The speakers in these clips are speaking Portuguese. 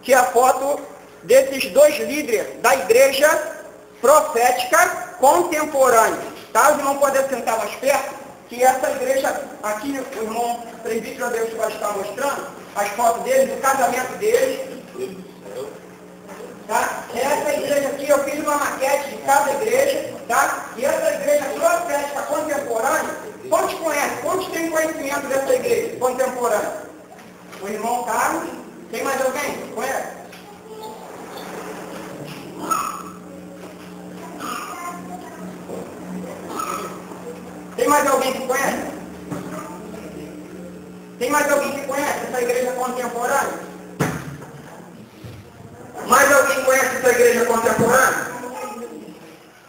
que é a foto desses dois líderes da igreja profética contemporânea. Tá? Os irmãos podem sentar mais perto, que essa igreja, aqui o irmão presbítero Deus vai estar mostrando as fotos deles, do casamento deles. Tá? Essa igreja aqui, eu fiz uma maquete de cada igreja, tá? E essa igreja profética contemporânea, quantos conhecem? Quantos têm conhecimento dessa igreja contemporânea? O irmão Carlos, tem mais alguém? Conhece? Tem mais alguém que conhece? Tem mais alguém que conhece essa igreja contemporânea? Mais alguém conhece essa igreja contemporânea?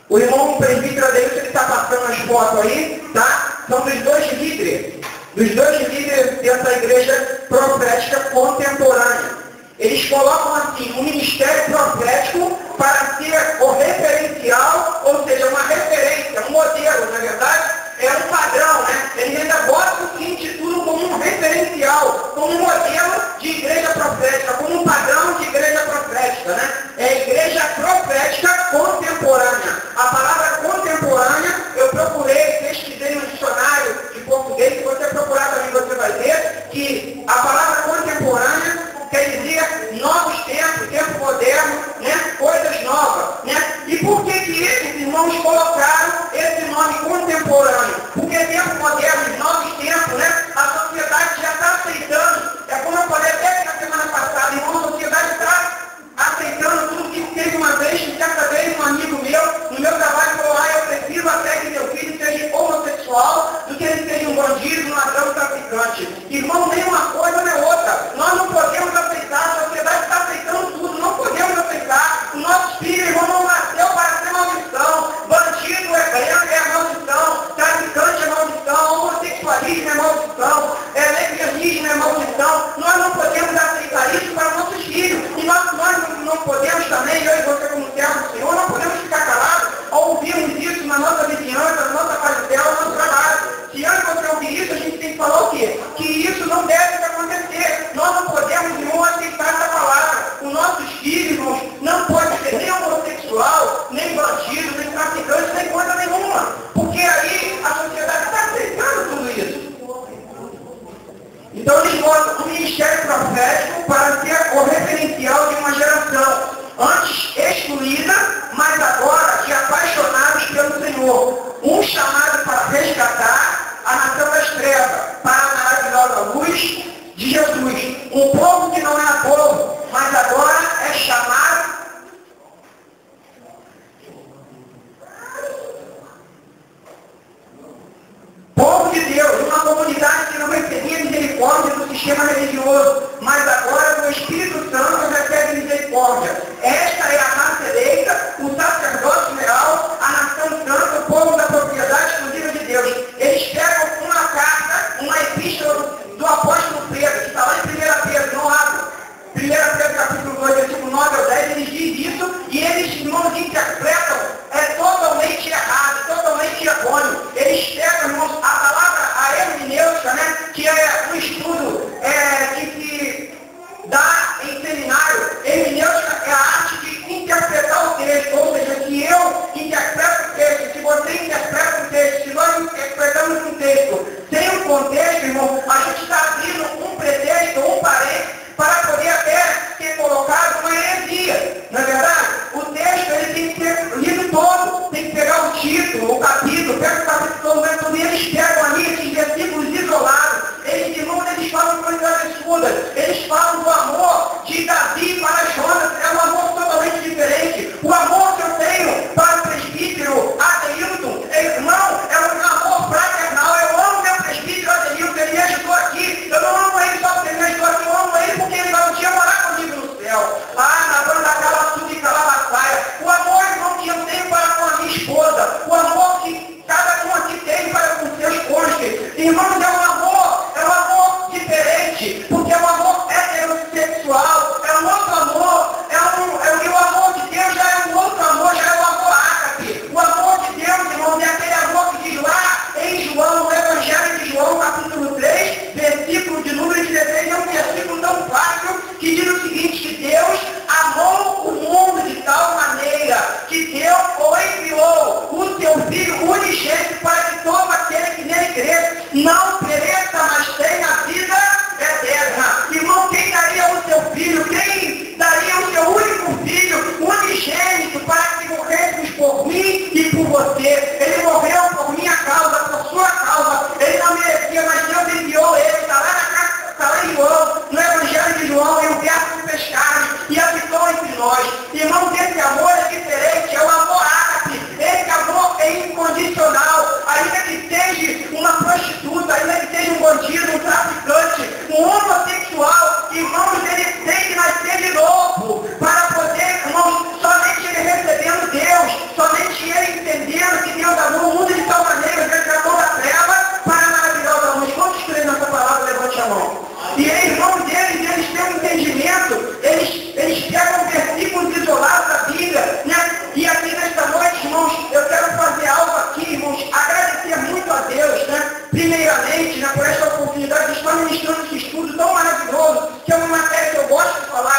O irmão presbítero Adeilson, ele está passando as fotos aí, tá? São dos dois líderes dessa igreja profética contemporânea. Eles colocam assim, o ministério profético para ser o referencial, ou seja, uma referência, um modelo, na verdade, é um padrão, né? Eles ainda botam o que intitulam como um referencial, como um modelo de igreja profética, como um padrão de igreja profética, né? É a igreja profética contemporânea. A palavra contemporânea, eu procurei, pesquisei no dicionário de português, se você procurar também você vai ver que a palavra contemporânea quer dizer novos tempos, tempo moderno, né? Coisas novas, né? E por que esses irmãos colocaram esse nome contemporâneo? Porque tempo moderno, novos tempos, né? A sociedade já está aceitando. É como eu falei até que na semana passada, irmão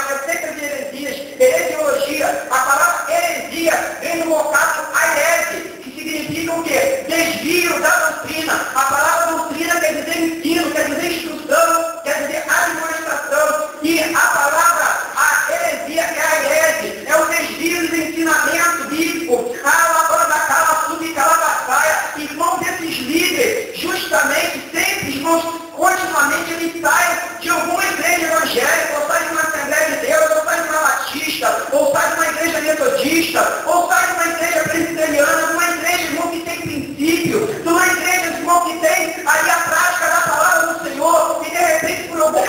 receita de heresias, heresiologia. A palavra heresia vem do vocábulo airese, que significa o quê? Desvio da doutrina. A palavra doutrina quer dizer ensino, quer dizer instrução, quer dizer administração. E a palavra, a heresia é a airese, é o desvio do ensinamento bíblico. Irmãos, esses líderes, justamente, sempre, irmãos, continuamente eles saem de alguma igreja evangélica, ou saem de uma Assembleia de Deus, ou saem de uma Batista, ou saem de uma igreja metodista, ou saem de uma igreja presbiteriana, de uma igreja, irmão, que tem princípio, de uma igreja, irmão, que tem ali a prática da palavra do Senhor, e de repente, por alguma,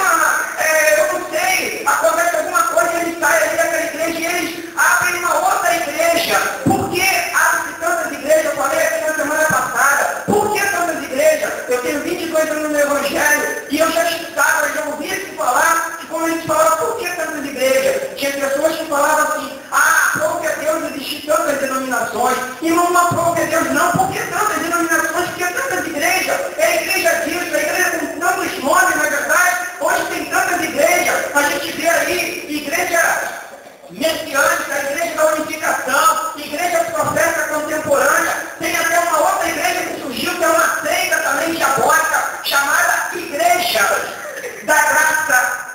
eu não sei, acontece alguma coisa, eles saem ali daquela igreja e eles abrem uma outra igreja. Por que abrem tantas igrejas? Eu falei aqui na semana passada. Por que tantas igrejas? Eu tenho 22 anos no Evangelho e eu já estudava, eu já ouvi se falar de como a gente falava, por que tantas igrejas? Tinha pessoas que falavam assim, aprove a Deus existir tantas denominações. E não aprove a Deus não, por que tantas denominações? Por que tantas igrejas? É a igreja disso, a igreja com tantos nomes, na verdade. Hoje tem tantas igrejas, a gente vê aí, igreja messiânica, a igreja da unificação, igreja profética contemporânea, tem até uma outra igreja que surgiu, que é uma seita também diabólica, chamada Igreja da Graça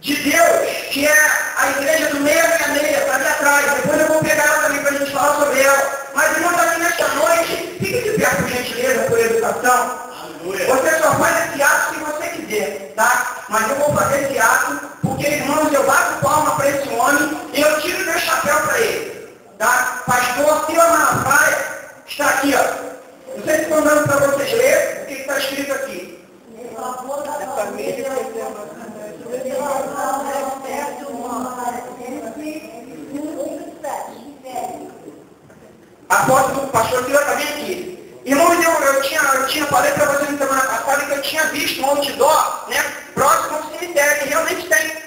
de Deus, que é a igreja do 666, está ali atrás. Depois eu vou pegar ela também para a gente falar sobre ela. Mas, irmãos, aqui nesta noite, fique de pé, por gentileza, por educação. Você só faz esse ato se você quiser, tá? Mas eu vou fazer esse ato porque, irmãos, eu bato palma para esse homem e eu tiro meu chapéu para ele, tá? Pastor Silas Malafaia está aqui, ó. Não sei se estou dando para vocês ler o que está escrito aqui. A foto do pastor Silas também aqui. Irmãos, eu falei para vocês na semana passada que eu tinha visto um outdoor, né, próximo ao cemitério, e realmente tem